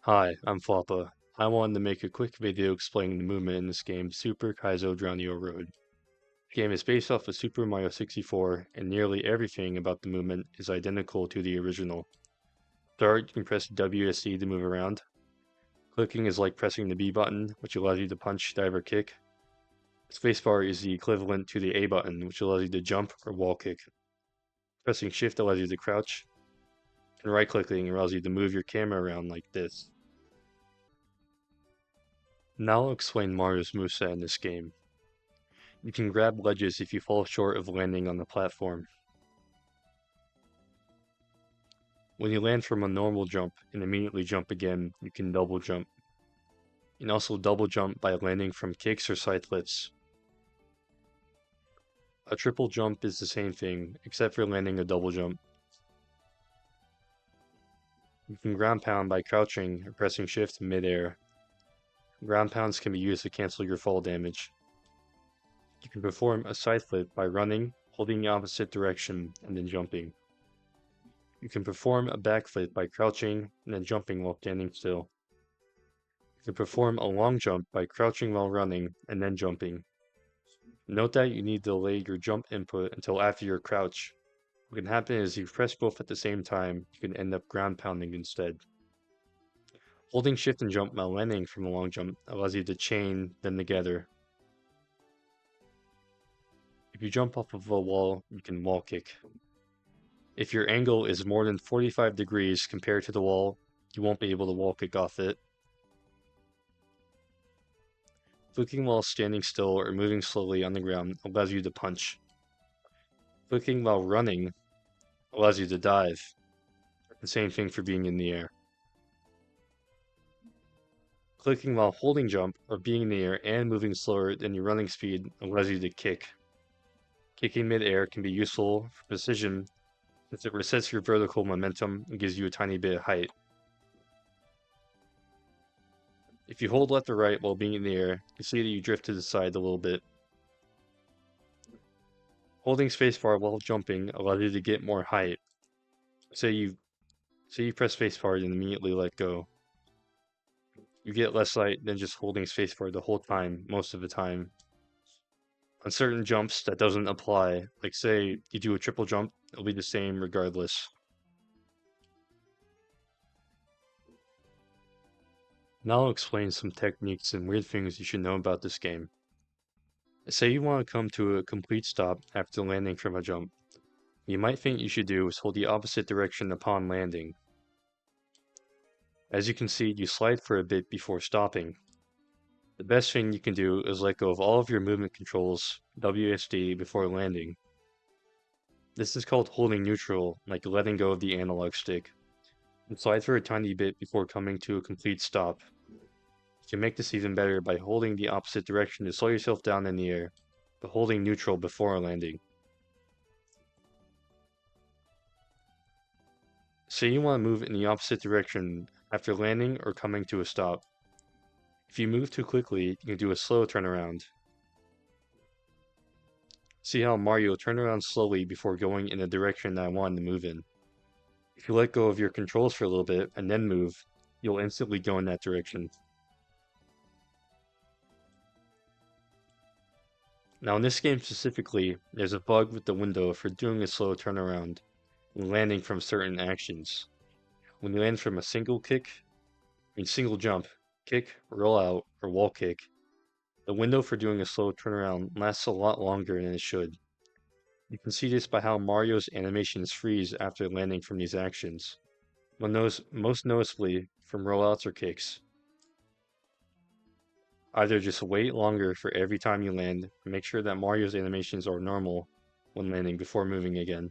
Hi, I'm Floppa. I wanted to make a quick video explaining the movement in this game, Super Kaizo Drownio Road. The game is based off of Super Mario 64, and nearly everything about the movement is identical to the original. Start, you can press WSD to move around. Clicking is like pressing the B button, which allows you to punch, dive, or kick. Spacebar is the equivalent to the A button, which allows you to jump or wall kick. Pressing Shift allows you to crouch, and right-clicking allows you to move your camera around like this. Now I'll explain Mario's moveset in this game. You can grab ledges if you fall short of landing on the platform. When you land from a normal jump and immediately jump again, you can double jump. You can also double jump by landing from kicks or side flips. A triple jump is the same thing, except for landing a double jump. You can ground pound by crouching or pressing shift mid-air. Ground pounds can be used to cancel your fall damage. You can perform a side flip by running, holding the opposite direction, and then jumping. You can perform a backflip by crouching and then jumping while standing still. You can perform a long jump by crouching while running and then jumping. Note that you need to delay your jump input until after your crouch. What can happen is if you press both at the same time, you can end up ground pounding instead. Holding shift and jump while landing from a long jump allows you to chain them together. If you jump off of a wall, you can wall kick. If your angle is more than 45 degrees compared to the wall, you won't be able to wall kick off it. Clicking while standing still or moving slowly on the ground allows you to punch. Clicking while running allows you to dive. The same thing for being in the air. Clicking while holding jump or being in the air and moving slower than your running speed allows you to kick. Kicking mid-air can be useful for precision since it resets your vertical momentum and gives you a tiny bit of height. If you hold left or right while being in the air, you see that you drift to the side a little bit. Holding spacebar while jumping allows you to get more height. Say you press spacebar and immediately let go. You get less height than just holding spacebar the whole time, most of the time. On certain jumps, that doesn't apply. Like say you do a triple jump, it'll be the same regardless. Now I'll explain some techniques and weird things you should know about this game. Say you want to come to a complete stop after landing from a jump. What you might think you should do is hold the opposite direction upon landing. As you can see, you slide for a bit before stopping. The best thing you can do is let go of all of your movement controls, WSD, before landing. This is called holding neutral, like letting go of the analog stick. And slide for a tiny bit before coming to a complete stop. You can make this even better by holding the opposite direction to slow yourself down in the air, but holding neutral before landing. Say you want to move in the opposite direction after landing or coming to a stop. If you move too quickly, you can do a slow turnaround. See how Mario turned around slowly before going in the direction that I wanted to move in. If you let go of your controls for a little bit and then move, you'll instantly go in that direction. Now in this game specifically, there's a bug with the window for doing a slow turnaround when landing from certain actions. When you land from a single jump, kick, roll out, or wall kick, the window for doing a slow turnaround lasts a lot longer than it should. You can see this by how Mario's animations freeze after landing from these actions, most noticeably from rollouts or kicks. Either just wait longer for every time you land, and make sure that Mario's animations are normal when landing before moving again.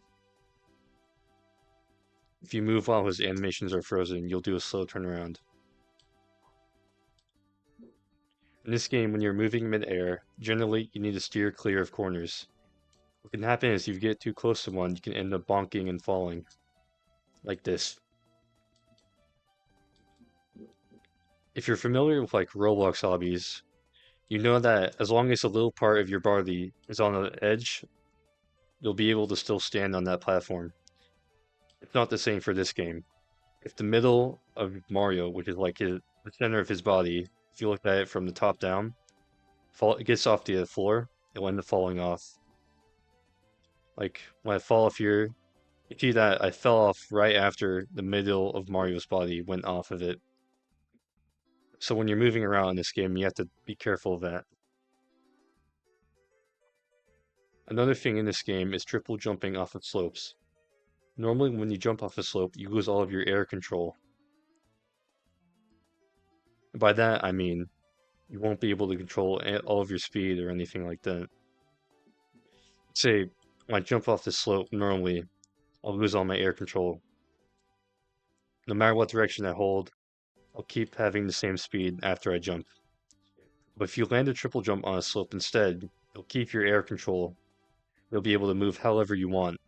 If you move while his animations are frozen, you'll do a slow turnaround. In this game, when you're moving mid-air, generally you need to steer clear of corners. What can happen is if you get too close to one, you can end up bonking and falling. Like this. If you're familiar with like Roblox hobbies, you know that as long as a little part of your body is on the edge, you'll be able to still stand on that platform. It's not the same for this game. if the middle of Mario, which is like the center of his body, if you look at it from the top down, it gets off the floor, it'll end up falling off. Like when I fall off here, you see that I fell off right after the middle of Mario's body went off of it. So when you're moving around in this game, you have to be careful of that. Another thing in this game is triple jumping off of slopes. Normally when you jump off a slope, you lose all of your air control. And by that, I mean you won't be able to control all of your speed or anything like that. Say, when I jump off this slope, normally I'll lose all my air control. No matter what direction I hold, I'll keep having the same speed after I jump. But if you land a triple jump on a slope instead, you'll keep your air control. You'll be able to move however you want.